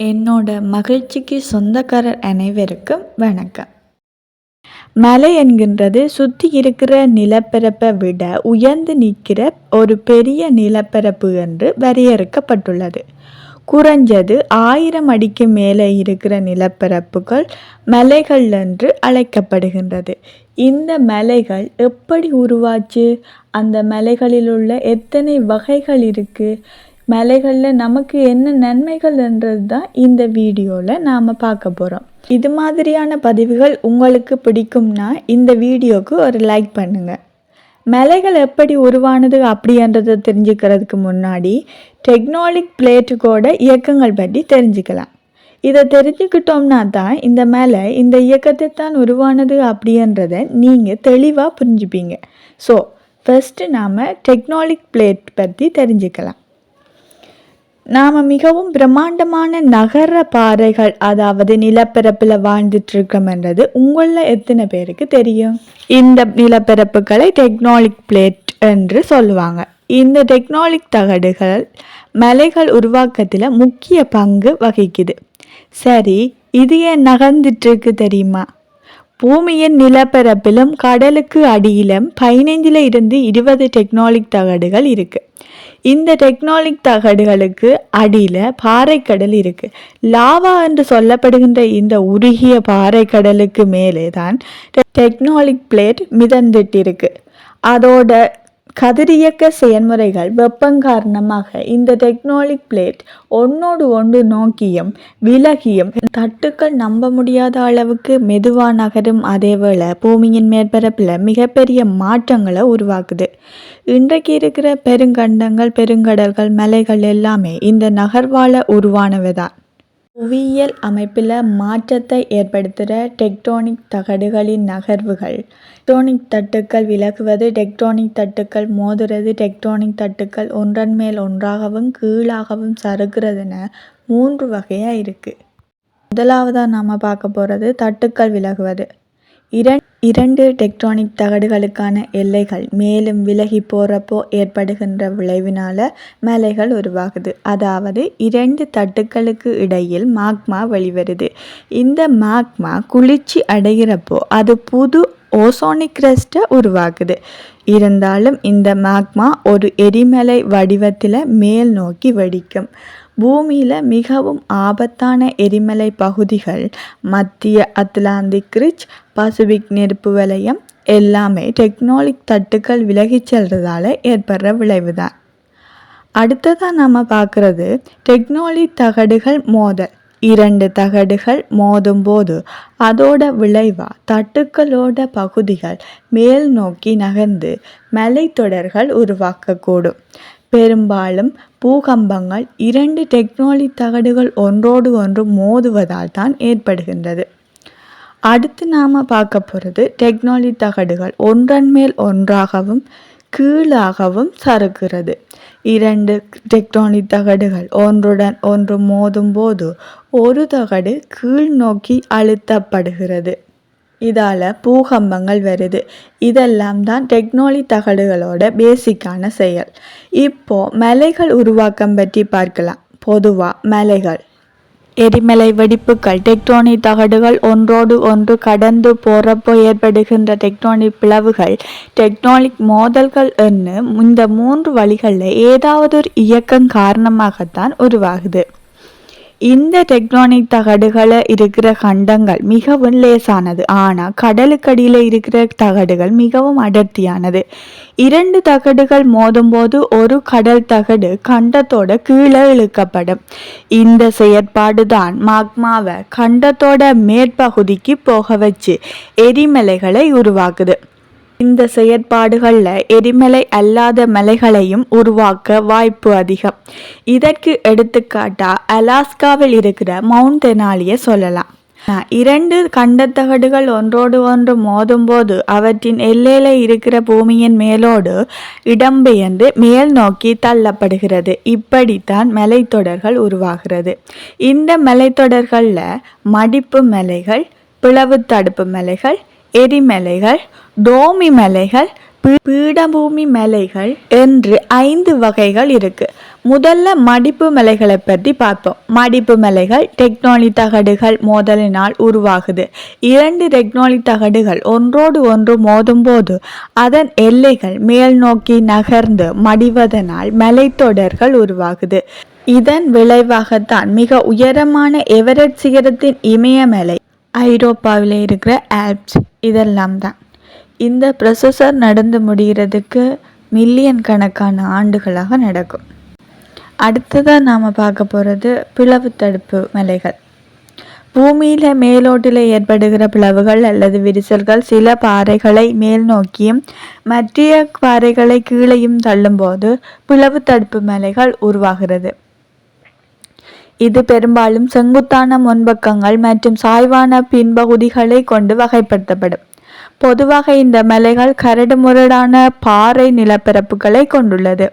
என்னோட மகிழ்ச்சிக்கு சொந்தக்காரர் அனைவருக்கும் வணக்கம். மலை என்கின்றது சுற்றி இருக்கிற நிலப்பரப்பை விட உயர்ந்து நிற்கிற ஒரு பெரிய நிலப்பரப்பு என்று வரையறுக்கப்பட்டுள்ளது. குறைஞ்சது 1000 அடிக்கு மேலே இருக்கிற நிலப்பரப்புகள் மலைகள் என்று அழைக்கப்படுகின்றது. இந்த மலைகள் எப்படி உருவாச்சு? அந்த மலைகளில் உள்ள எத்தனை வகைகள் இருக்குது? மலைகளில் நமக்கு என்ன நன்மைகள் என்றது தான் இந்த வீடியோவில் நாம் பார்க்க போகிறோம். இது மாதிரியான பதிவுகள் உங்களுக்கு பிடிக்கும்னா இந்த வீடியோவுக்கு ஒரு லைக் பண்ணுங்கள். மலைகள் எப்படி உருவானது அப்படின்றத தெரிஞ்சுக்கிறதுக்கு முன்னாடி டெக்டானிக் பிளேட்டுக்கோட இயக்கங்கள் பற்றி தெரிஞ்சுக்கலாம். இதை தெரிஞ்சுக்கிட்டோம்னா தான் இந்த மலை இந்த இயக்கத்தை தான் உருவானது அப்படின்றத நீங்கள் தெளிவாக புரிஞ்சுப்பீங்க. ஸோ ஃபஸ்ட்டு நாம் டெக்டானிக் பிளேட் பற்றி தெரிஞ்சுக்கலாம். நாம் மிகவும் பிரம்மாண்டமான நகர பாறைகள், அதாவது நிலப்பரப்பில் வாழ்ந்துட்டுருக்கோம்ன்றது உங்களில் எத்தனை பேருக்கு தெரியும்? இந்த நிலப்பரப்புகளை டெக்டானிக் பிளேட் என்று சொல்லுவாங்க. இந்த டெக்டானிக் தகடுகள் மலைகள் உருவாக்கத்தில் முக்கிய பங்கு வகிக்குது. சரி, இது ஏன் நகர்ந்துட்டுருக்கு தெரியுமா? பூமியின் நிலப்பரப்பிலும் கடலுக்கு அடியிலும் 15 இருந்து 20 டெக்டானிக் தகடுகள் இருக்குது. இந்த டெக்டானிக் தகடுகளுக்கு அடியில் பாறைக்கடல் இருக்குது. லாவா என்று சொல்லப்படுகின்ற இந்த உருகிய பாறைக்கடலுக்கு மேலே தான் டெக்டானிக் பிளேட் மிதந்துட்டு இருக்கு. அதோட கதிரியக்க செயல்முறைகள் வெப்பம் காரணமாக இந்த டெக்டானிக் பிளேட் ஒன்றோடு ஒன்று நோக்கியும் விலகியும் தட்டுக்கள் நம்ப முடியாத அளவுக்கு மெதுவாக நகரும். அதேவேளை பூமியின் மேற்பரப்பில் மிகப்பெரிய மாற்றங்களை உருவாக்குது. இன்றைக்கு இருக்கிற பெருங்கண்டங்கள், பெருங்கடல்கள், மலைகள் எல்லாமே இந்த நகர்வால் உருவானவை தான். புவியியல் அமைப்பில் மாற்றத்தை ஏற்படுத்துகிற டெக்டானிக் தகடுகளின் நகர்வுகள், டெக்டானிக் தட்டுக்கள் விலகுவது, டெக்டானிக் தட்டுக்கள் மோதுறது, டெக்டானிக் தட்டுக்கள் ஒன்றன் மேல் ஒன்றாகவும் கீழாகவும் சறுக்கிறதுன 3 வகையாக இருக்குது. முதலாவதாக நாம் பார்க்க போகிறது தட்டுக்கள் விலகுவது. இரண்டு டெக்டானிக் தகடுகளுக்கான எல்லைகள் மேலும் விலகி போகிறப்போ ஏற்படுகின்ற விளைவினால் மலைகள் உருவாகுது. அதாவது 2 தட்டுக்களுக்கு இடையில் மாக்மா வெளிவருது. இந்த மாக்மா குளிர்ச்சி அடைகிறப்போ அது புது ஓசோனிக் கிரஸ்ட்டை உருவாக்குது. இருந்தாலும் இந்த மாக்மா ஒரு எரிமலை வடிவத்தில் மேல் நோக்கி வெடிக்கும். பூமியில் மிகவும் ஆபத்தான எரிமலை பகுதிகள், மத்திய அத்லாந்திக் ரிட்ஜ், பசிபிக் நெருப்பு வலயம் எல்லாமே டெக்டானிக் தட்டுக்கள் விலகிச் செல்றதால ஏற்படுற விளைவு தான். அடுத்ததாக நாம் பார்க்குறது டெக்டானிக் தகடுகள் மோதல். 2 தகடுகள் மோதும் போது அதோட விளைவாக தட்டுக்களோட பகுதிகள் மேல் நோக்கி நகர்ந்து மலைத்தொடர்கள் உருவாக்கக்கூடும். பெரும்பாலும் பூகம்பங்கள் 2 டெக்டானிக் தகடுகள் ஒன்றோடு ஒன்று மோதுவதால் தான் ஏற்படுகின்றது. அடுத்து நாம் பார்க்க போகிறது டெக்டானிக் தகடுகள் ஒன்றன் மேல் ஒன்றாகவும் கீழாகவும் சறுக்கிறது. 2 டெக்டானிக் தகடுகள் ஒன்றுடன் ஒன்று மோதும் போது ஒரு தகடு கீழ் நோக்கி அழுத்தப்படுகிறது. இதால் பூகம்பங்கள் வருது. இதெல்லாம் தான் டெக்டானிக் தகடுகளோட பேசிக்கான செயல். இப்போது மலைகள் உருவாக்கம் பற்றி பார்க்கலாம். பொதுவாக மலைகள், எரிமலை வெடிப்புகள், டெக்டானிக் தகடுகள் ஒன்றோடு ஒன்று கடந்து போகிறப்போ ஏற்படுகின்ற டெக்டானிக் பிளவுகள், டெக்டானிக் மோதல்கள் என்று இந்த 3 வழிகளில் ஏதாவது ஒரு இயக்கம் காரணமாகத்தான் உருவாகுது. இந்த டெக்டானிக் தகடுகளை இருக்கிற கண்டங்கள் மிகவும் லேசானது. ஆனால் கடலுக்கடியில் இருக்கிற தகடுகள் மிகவும் அடர்த்தியானது. 2 தகடுகள் மோதும்போது ஒரு கடல் தகடு கண்டத்தோட கீழே இழுக்கப்படும். இந்த செயற்பாடு தான் மாக்மாவை கண்டத்தோட மேற்பகுதிக்கு போக வச்சு எரிமலைகளை உருவாக்குது. இந்த செயற்பாடுகளில் எரிமலை அல்லாத மலைகளையும் உருவாக்க வாய்ப்பு அதிகம். இதற்கு எடுத்துக்காட்டாக அலாஸ்காவில் இருக்கிற மவுண்ட் தெனாலியை சொல்லலாம். 2 கண்டத்தகடுகள் ஒன்றோடு ஒன்று மோதும் போது அவற்றின் எல்லையில் இருக்கிற பூமியின் மேலோடு இடம்பெயர்ந்து மேல் நோக்கி தள்ளப்படுகிறது. இப்படித்தான் மலைத்தொடர்கள் உருவாகிறது. இந்த மலைத்தொடர்களில் மடிப்பு மலைகள், பிளவு தடுப்பு மலைகள், எரிமலைகள், டோமி மலைகள், பீடபூமி மலைகள் என்று 5 வகைகள் இருக்கு. முதல்ல மடிப்பு மலைகளை பற்றி பார்ப்போம். மடிப்பு மலைகள் டெக்டானிக் தகடுகள் மோதலினால் உருவாகுது. 2 டெக்டானிக் தகடுகள் ஒன்றோடு ஒன்று மோதும் போது அதன் எல்லைகள் மேல் நோக்கி நகர்ந்து மடிவதனால் மலைத்தொடர்கள் உருவாகுது. இதன் விளைவாகத்தான் மிக உயரமான எவரெஸ்ட் சிகரத்தின் இமயமலை, ஐரோப்பாவில் இருக்கிற ஆல்ப்ஸ் இதெல்லாம் தான். இந்த ப்ரொசஸர் நடந்து முடிகிறதுக்கு மில்லியன் கணக்கான ஆண்டுகளாக நடக்கும். அடுத்ததாக நாம் பார்க்க போகிறது பிளவு தடுப்பு மலைகள். பூமியில் மேலோட்டில் ஏற்படுகிற பிளவுகள் அல்லது விரிசல்கள் சில பாறைகளை மேல் நோக்கியும் மற்ற பாறைகளை கீழையும் தள்ளும்போது பிளவு தடுப்பு மலைகள் உருவாகிறது. இது பெரும்பாலும் செங்குத்தான முன்பக்கங்கள் மற்றும் சாய்வான பின்பகுதிகளை கொண்டு வகைப்படுத்தப்படும். பொதுவாக இந்த மலைகள் கரடுமுரடான பாறை நிலப்பரப்புகளை கொண்டுள்ளது.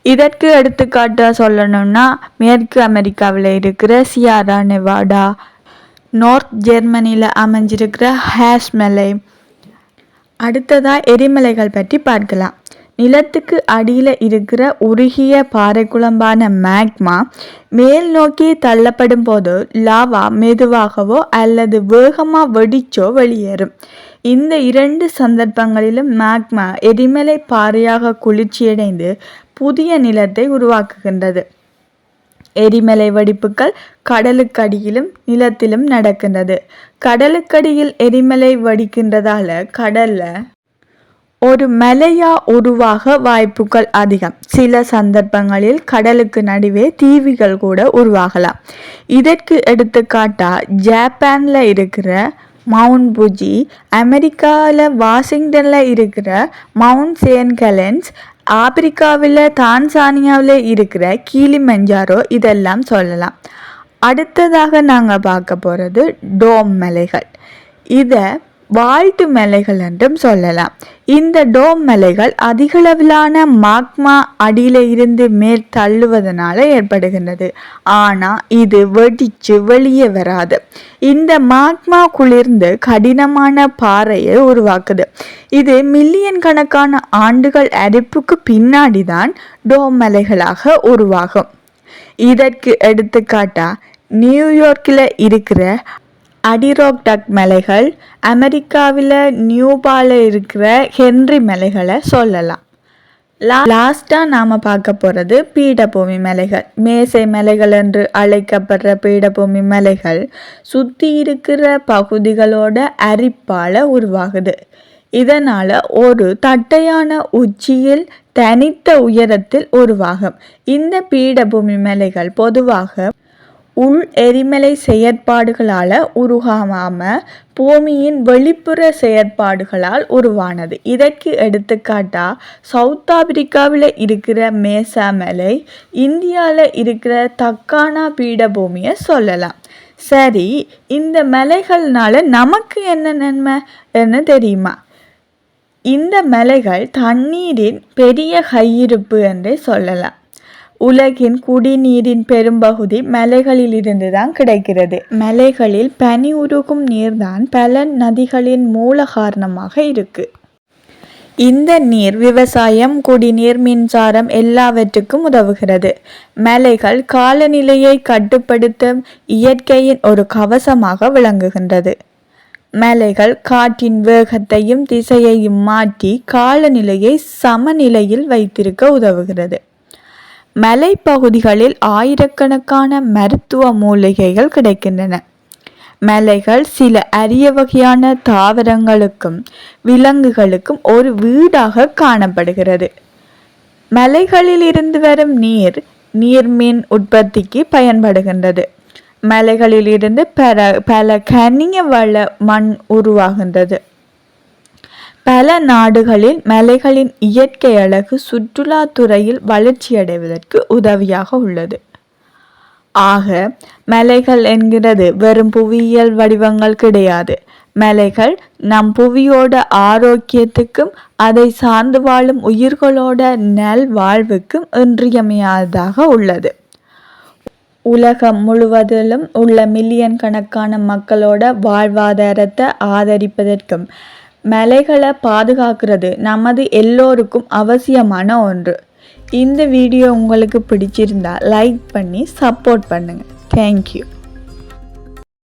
இதற்கு எடுத்துக்காட்டாக சொல்லணும்னா மேற்கு அமெரிக்காவில் இருக்கிற சியாரா நெவாடா, நார்த் ஜெர்மனியில் அமைஞ்சிருக்கிற ஹேஷ் மலை. அடுத்ததாக எரிமலைகள் பற்றி பார்க்கலாம். நிலத்துக்கு அடியில் இருக்கிற உருகிய பாறை குழம்பான மேக்மா மேல் நோக்கி தள்ளப்படும் போது லாவா மெதுவாகவோ அல்லது வேகமாக வெடிச்சோ வெளியேறும். இந்த 2 சந்தர்ப்பங்களிலும் மேக்மா எரிமலை பாறையாக குளிர்ச்சியடைந்து புதிய நிலத்தை உருவாக்குகின்றது. எரிமலை வெடிப்புகள் கடலுக்கடியிலும் நிலத்திலும் நடக்கின்றது. கடலுக்கடியில் எரிமலை வெடிக்கின்றதால கடல்ல ஒரு மலையா உருவாக வாய்ப்புகள் அதிகம். சில சந்தர்ப்பங்களில் கடலுக்கு நடுவே தீவுகள் கூட உருவாகலாம். இதற்கு எடுத்துக்காட்டா ஜப்பான்ல இருக்கிற மவுண்ட் புஜி, அமெரிக்காவில் வாஷிங்டனில் இருக்கிற மவுண்ட் சேன் ஹெலன்ஸ், ஆப்பிரிக்காவில் தான்சானியாவில் இருக்கிற கிளிமஞ்சாரோ இதெல்லாம் சொல்லலாம். அடுத்ததாக நாங்கள் பார்க்க போகிறது டோம் மலைகள். இதை வால்ட்டு மலைகள் என்றும் சொல்லலாம். இந்த டோம் மலைகள் அதிகளவிலான மாக்மா அடியில இருந்து மேல் தள்ளுவதனால ஏற்படுகின்றது. ஆனால் இது வெடிச்சு வெளியே வராது. இந்த மாக்மா குளிர்ந்து கடினமான பாறையை உருவாக்குது. இது மில்லியன் கணக்கான ஆண்டுகள் அரிப்புக்கு பின்னாடி தான் டோம் மலைகளாக உருவாகும். இதற்கு எடுத்துக்காட்டா நியூயார்க்கில் இருக்கிற அடிரோக்டக் மலைகள், அமெரிக்காவில் நியூபால இருக்கிற ஹென்றி மலைகளை சொல்லலாம். லாஸ்ட்டாக நாம் பார்க்க போகிறது பீடபூமி மலைகள். மேசை மலைகள் என்று அழைக்கப்படுற பீடபூமி மலைகள் சுற்றி இருக்கிற பகுதிகளோட அரிப்பால் உருவாகுது. இதனால் ஒரு தட்டையான உச்சியில் தனித்த உயரத்தில் உருவாகும். இந்த பீடபூமி மலைகள் பொதுவாக உள் எரிமலை செயற்பாடுகளால் உருவாகாம பூமியின் வெளிப்புற செயற்பாடுகளால் உருவானது. இதற்கு எடுத்துக்காட்டா சவுத் ஆப்பிரிக்காவில் இருக்கிற மேசா மலை, இந்தியாவில் இருக்கிற தக்கானா பீடபூமியை சொல்லலாம். சரி, இந்த மலைகள்னால நமக்கு என்ன நன்மை என்ன தெரியுமா? இந்த மலைகள் தண்ணீரின் பெரிய கையிருப்பு என்றே சொல்லலாம். உலகின் குடிநீரின் பெரும்பகுதி மலைகளில் இருந்து தான் கிடைக்கிறது. மலைகளில் பனி உருகும் நீர்தான் பல நதிகளின் மூல காரணமாக இருக்கு. இந்த நீர் விவசாயம், குடிநீர், மின்சாரம் எல்லாவற்றுக்கும் உதவுகிறது. மலைகள் காலநிலையை கட்டுப்படுத்தும் இயற்கையின் ஒரு கவசமாக விளங்குகின்றது. மலைகள் காற்றின் வேகத்தையும் திசையையும் மாற்றி காலநிலையை சமநிலையில் வைத்திருக்க உதவுகிறது. மலைப்பகுதிகளில் ஆயிரக்கணக்கான மருத்துவ மூலிகைகள் கிடைக்கின்றன. மலைகள் சில அரிய வகையான தாவரங்களுக்கும் விலங்குகளுக்கும் ஒரு வீடாக காணப்படுகிறது. மலைகளில் இருந்து வரும் நீர்மின் உற்பத்திக்கு பயன்படுகின்றது. மலைகளில் இருந்து பல கனிய வள மண் உருவாகின்றது. பல நாடுகளில் மலைகளின் இயற்கை அழகு சுற்றுலாத்துறையில் வளர்ச்சியடைவதற்கு உதவியாக உள்ளது. ஆக மலைகள் என்கிறது வெறும் புவியியல் வடிவங்கள் கிடையாது. மலைகள் நம் புவியோட ஆரோக்கியத்துக்கும் அதை சார்ந்து வாழும் உயிர்களோட நல்வாழ்வுக்கும் இன்றியமையாததாக உள்ளது. உலகம் முழுவதிலும் உள்ள மில்லியன் கணக்கான மக்களோட வாழ்வாதாரத்தை ஆதரிப்பதற்கும் மலைகளை பாதுகாக்கிறது நமது எல்லோருக்கும் அவசியமான ஒன்று. இந்த வீடியோ உங்களுக்கு பிடிச்சிருந்தா லைக் பண்ணி சப்போர்ட் பண்ணுங்கள். தேங்க்யூ.